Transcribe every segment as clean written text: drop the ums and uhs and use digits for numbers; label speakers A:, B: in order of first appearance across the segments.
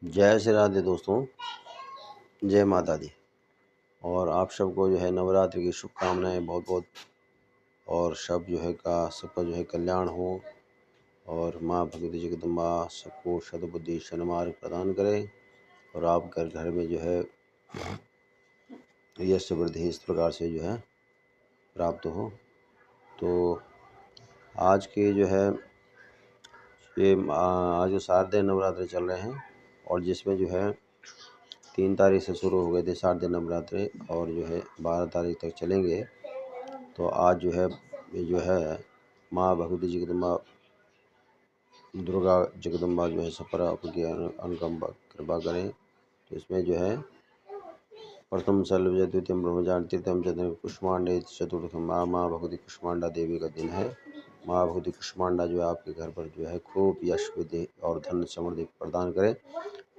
A: जय श्री राधे दोस्तों, जय माता दी। और आप सबको जो है नवरात्रि की शुभकामनाएं बहुत बहुत। और सब जो है का सबका जो है कल्याण हो और माँ भगवती जगदम्बा सबको सद्बुद्धि सन्मार्ग प्रदान करे और आप घर घर में जो है यश वृद्धि इस प्रकार से जो है प्राप्त हो। तो आज के जो है ये आज जो शारदीय नवरात्रि चल रहे हैं और जिसमें जो है 3 तारीख से शुरू हो गए थे शारदीय नवरात्रि और जो है 12 तारीख तक चलेंगे। तो आज जो है ये जो है माँ भगवती जगदम्बा दुर्गा जगदम्बा जो है सब पर आपकी अनुकंपा कृपा करें। तो इसमें जो है प्रथम शैलजा द्वितीयम ब्रह्मचारी तृतीयम चतुर्थ कुष्मांडे चतुर्थम माँ भगवती कुष्मांडा देवी का दिन है। माँ भगवती कुष्मांडा जो है आपके घर पर जो है खूब यश विधि और धन समृद्धि प्रदान करें।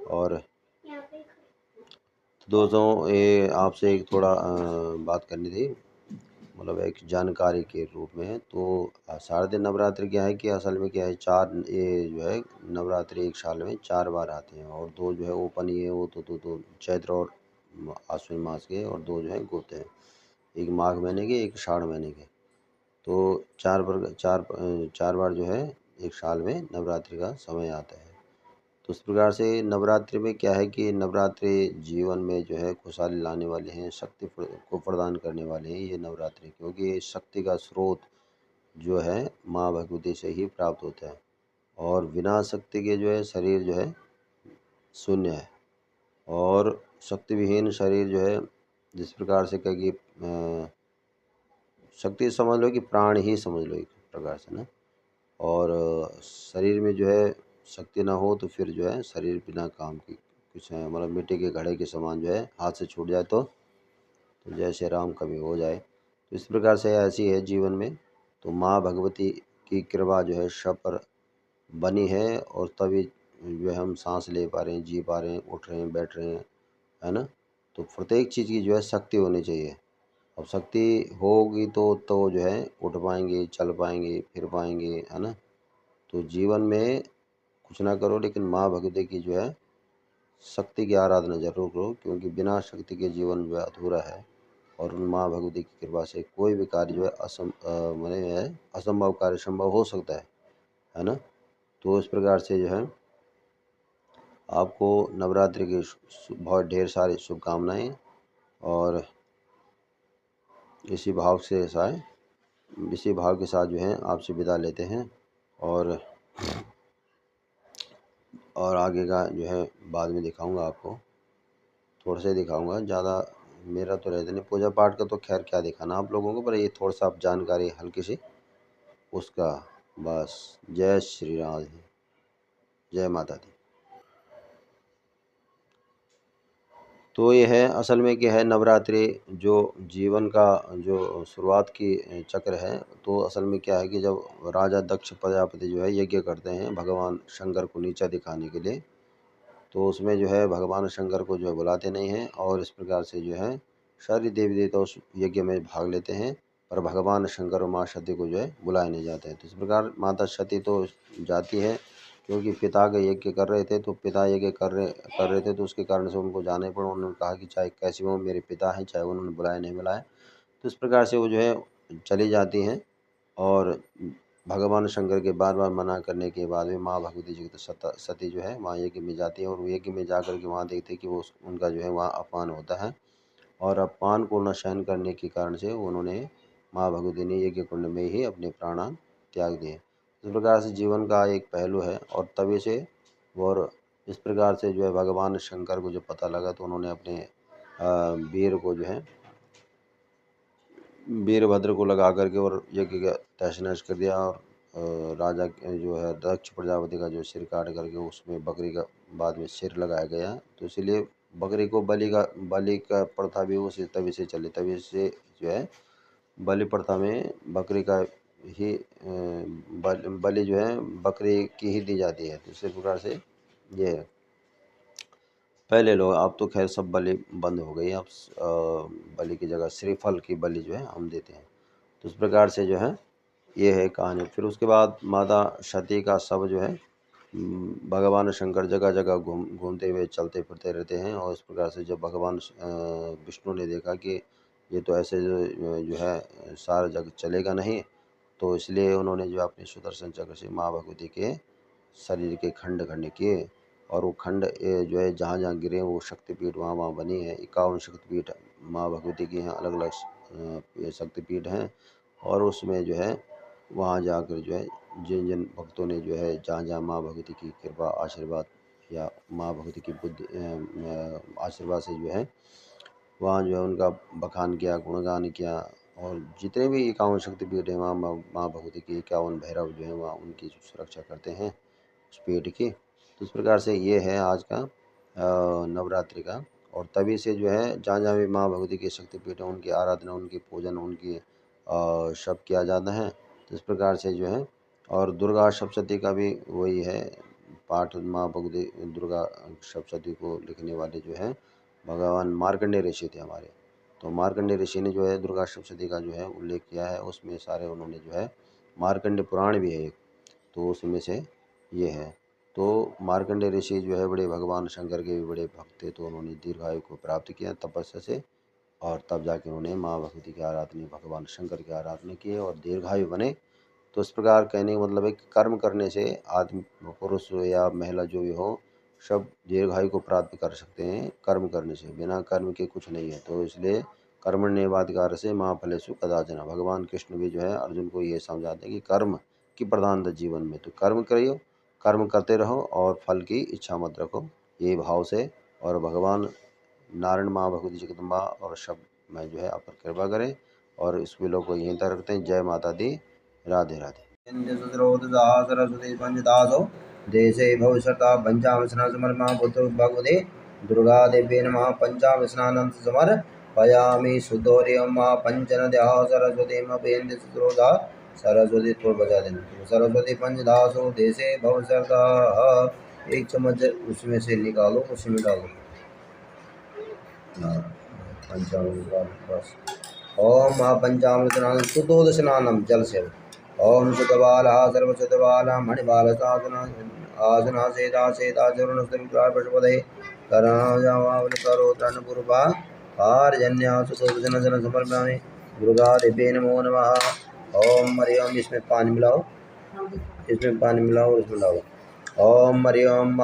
A: और दोस्तों ये आपसे एक थोड़ा बात करनी थी, मतलब एक जानकारी के रूप में। तो शारदीय नवरात्रि क्या है कि असल में क्या है, चार ये जो है नवरात्रि एक साल में 4 बार आते हैं और 2 जो है ओपन ये वो तो चैत्र और आश्विन मास के, और 2 जो है गुप्त हैं, एक माघ महीने के एक साढ़ महीने के। तो 4 बार जो है एक साल में नवरात्रि का समय आता है। तो इस प्रकार से नवरात्रि में क्या है कि नवरात्रि जीवन में जो है खुशहाली लाने वाले हैं, शक्ति को प्रदान करने वाले हैं ये नवरात्रि, क्योंकि शक्ति का स्रोत जो है माँ भगवती से ही प्राप्त होता है और बिना शक्ति के जो है शरीर जो है शून्य है। और शक्ति विहीन शरीर जो है, जिस प्रकार से कहे कि शक्ति समझ लो कि प्राण ही समझ लो एक प्रकार से ना। और शरीर में जो है शक्ति ना हो तो फिर जो है शरीर बिना काम की कुछ है, मतलब मिट्टी के घड़े के समान जो है हाथ से छूट जाए तो जय श्री राम कभी हो जाए। तो इस प्रकार से ऐसी है जीवन में। तो माँ भगवती की कृपा जो है सब पर बनी है और तभी जो है हम सांस ले पा रहे हैं, जी पा रहे हैं, उठ रहे हैं, बैठ रहे हैं, है ना। तो प्रत्येक चीज़ की जो है शक्ति होनी चाहिए। अब शक्ति होगी तो जो है उठ पाएंगे, चल पाएंगे, फिर पाएंगे, है ना। तो जीवन में कुछ ना करो लेकिन माँ भगवती की जो है शक्ति की आराधना जरूर करो, क्योंकि बिना शक्ति के जीवन जो है अधूरा है। और उन माँ भगवती की कृपा से कोई भी कार्य जो है असंभव कार्य संभव हो सकता है ना। तो इस प्रकार से जो है आपको नवरात्रि की बहुत ढेर सारी शुभकामनाएं। और इसी भाव से इसी भाव के साथ जो है आपसे विदा लेते हैं। और आगे का जो है बाद में दिखाऊंगा आपको, थोड़ा सा ही दिखाऊंगा, ज़्यादा मेरा तो रहता नहीं पूजा पाठ का। तो खैर क्या दिखाना आप लोगों को, पर ये थोड़ा सा आप जानकारी हल्की सी उसका बस। जय श्री राम, जय माता दी। तो ये है असल में क्या है, नवरात्रि जो जीवन का जो शुरुआत की चक्र है। तो असल में क्या है कि जब राजा दक्ष प्रजापति जो है यज्ञ करते हैं भगवान शंकर को नीचा दिखाने के लिए, तो उसमें जो है भगवान शंकर को जो है बुलाते नहीं हैं और इस प्रकार से जो है सारी देवी देवता उस यज्ञ में भाग लेते हैं, पर भगवान शंकर और माँ सती को जो है बुलाए नहीं जाते हैं। तो इस प्रकार माता सती तो जाती है, क्योंकि पिता के यज्ञ कर रहे थे, तो पिता यज्ञ कर रहे थे तो उसके कारण से उनको जाना ही पड़ा। उन्होंने कहा कि चाहे कैसे हो मेरे पिता हैं, चाहे उन्होंने बुलाया नहीं बुलाया। तो इस प्रकार से वो जो है चली जाती हैं। और भगवान शंकर के बार बार मना करने के बाद में माँ भगवती जी तो सती जो है वहाँ यज्ञ में जाती है और वो यज्ञ में जाकर के वहाँ देखते हैं कि वो उनका जो है वहाँ अपमान होता है। और अपमान को न सहन करने के कारण से उन्होंने माँ भगवती ने यज्ञ कुंड में ही अपने प्राण त्याग दिए। इस प्रकार से जीवन का एक पहलू है। और तभी से और इस प्रकार से जो है भगवान शंकर को जो पता लगा तो उन्होंने अपने वीर को जो है वीरभद्र को लगा करके और यज्ञ का तहस नहस कर दिया। और राजा जो है दक्ष प्रजापति का जो सिर काट करके उसमें बकरी का बाद में सिर लगाया गया। तो इसीलिए बकरी को बलि का प्रथा भी उसी तभी से चली, तभी से जो है बलि प्रथा में बकरी का ही बलि जो है बकरी की ही दी जाती है। तो इसी प्रकार से ये है। पहले लोग, अब तो खैर सब बलि बंद हो गई। अब बलि की जगह श्रीफल की बलि जो है हम देते हैं। तो इस प्रकार से जो है ये है कहानी। फिर उसके बाद माता सती का शव जो है भगवान शंकर जगह जगह घूमते हुए चलते फिरते रहते हैं। और इस प्रकार से जब भगवान विष्णु ने देखा कि ये तो ऐसे जो है सारा जग चलेगा नहीं, तो इसलिए उन्होंने जो अपने सुदर्शन चक्र से माँ भगवती के शरीर के खंड खंड किए। और वो खंड जो है जहाँ जहाँ गिरे वो शक्तिपीठ वहाँ वहाँ बनी है। 51 शक्तिपीठ माँ भगवती की हैं, अलग अलग शक्तिपीठ हैं। और उसमें जो है वहाँ जाकर जो है जिन जिन भक्तों ने जो है जहाँ जहाँ माँ भगवती की कृपा आशीर्वाद या माँ भगवती की बुद्धि आशीर्वाद से जो है वहाँ जो है उनका बखान किया, गुणगान किया। और जितने भी 51 शक्तिपीठ हैं वहाँ माँ भगवती की 51 भैरव जो हैं वहाँ उनकी सुरक्षा करते हैं उस पीठ की। तो इस प्रकार से ये है आज का नवरात्रि का। और तभी से जो है जहाँ जहाँ भी माँ भगवती के शक्तिपीठ हैं उनकी आराधना, उनकी पूजन, उनकी शब किया जाता है। तो इस प्रकार से जो है और दुर्गा सप्तशती का भी वही है पाठ। माँ भगवती दुर्गा सप्तशती को लिखने वाले जो है भगवान मार्कंडेय ऋषि थे हमारे। तो मार्कंडेय ऋषि ने जो है दुर्गा सप्तशती का जो है उल्लेख किया है। उसमें सारे उन्होंने जो है मार्कंडेय पुराण भी है एक, तो उसमें से ये है। तो मार्कंडेय ऋषि जो है बड़े भगवान शंकर के भी बड़े भक्त थे, तो उन्होंने दीर्घायु को प्राप्त किया तपस्या से। और तब जाके उन्होंने माँ भगवती की आराधना, भगवान शंकर की आराधना की और दीर्घायु बने। तो इस प्रकार कहने का मतलब है कि कर्म करने से आदमी, पुरुष या महिला जो भी हो, सब दीर्घायु को प्राप्त कर सकते हैं। कर्म करने से, बिना कर्म के कुछ नहीं है। तो इसलिए कर्मण्येवाधिकार से माँ फलेषु कदाचन, भगवान कृष्ण भी जो है अर्जुन को ये समझाते हैं कि कर्म की प्रधानता जीवन में, तो कर्म करियो, कर्म करते रहो और फल की इच्छा मत रखो, ये भाव से। और भगवान नारायण माँ भगवती जगदम्बा और सब में जो है आप पर कृपा करें। और इस वीडियो को यहीं तक रखते हैं। जय माता दी, राधे राधे। सरस्वती पंचदासो देशे भविष्यता पंचामृष्ण समर्पा पुत्र भगवते दुर्गा देवी नमः। पंचामृष्णानंद समर्पयामि शुद्धोर्यं मा पंचनद्या सरस्वती मपेन्द्र सुरोधा सरस्वती थोड़ा बजा देना। सरस्वती पंचदासो देशे भविष्यता, एक चम्मच उसमें से निकालो, उसमें डालो पंचामृत बस। ओम महापंचामृतनाथ शुद्धोदशनानम जल से। ओम शुद्धबाला सर्वशुद्धबाला मणिबाल आसना सेता सेता चरण स्त्रीप्राय पशुपदे करुणाजावावलिकरोत्रन पूर्वा पारजन्या सुदोदशन जन समर्पयामि दुर्गा देवी नमो नमः। ओम हरिओम, इसमें पानी मिलाओ, इसमें पानी मिलाओ, इसमें डालो। ओम हरिओम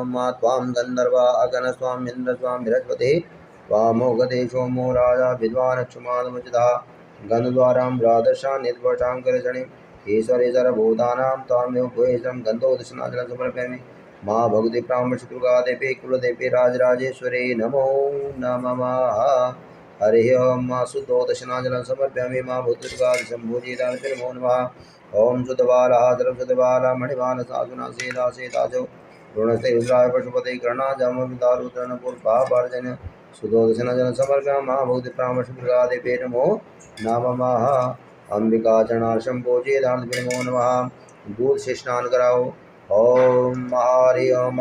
A: मा त्वां गंधर्वा अगन स्वाम इंद्र स्वाम बृहस्पति वामोगते सोमो राजा विद्वानक्षुमानमुचिता गन्धद्वारां द्वादशा निर्वशाङ्करजनि ईश्वरे सर्वभूतानां त्वामेव भूयसं गन्धोदशनाजनं समर्पयामि। माँ भगवती प्राणशत्रुगा देवी कुलदेवी राजराजेश्वरी नमो नमः। हरि ओम शुद्धोदशनाजनं समर्पयामि। माँ भूतुर्गा शम्भुजिदानपि नमो नमः। ओम शुद्धबाला सर्वशुद्धबाला मणिबाल साधुना सेदा सेताजो ऋणस्ते रुद्राय पशुपते कर्णाजामविदारुद्रणपूर्वापर्जन्य सुदोदशनजन समर्पयामि। महाभूति प्रामशुद्धा देवे नमो नमः। अंबिका चरणार्शम पूजयेदार्थ नमो नमः। दूध से स्नान कराओ। ओम हरि ओम।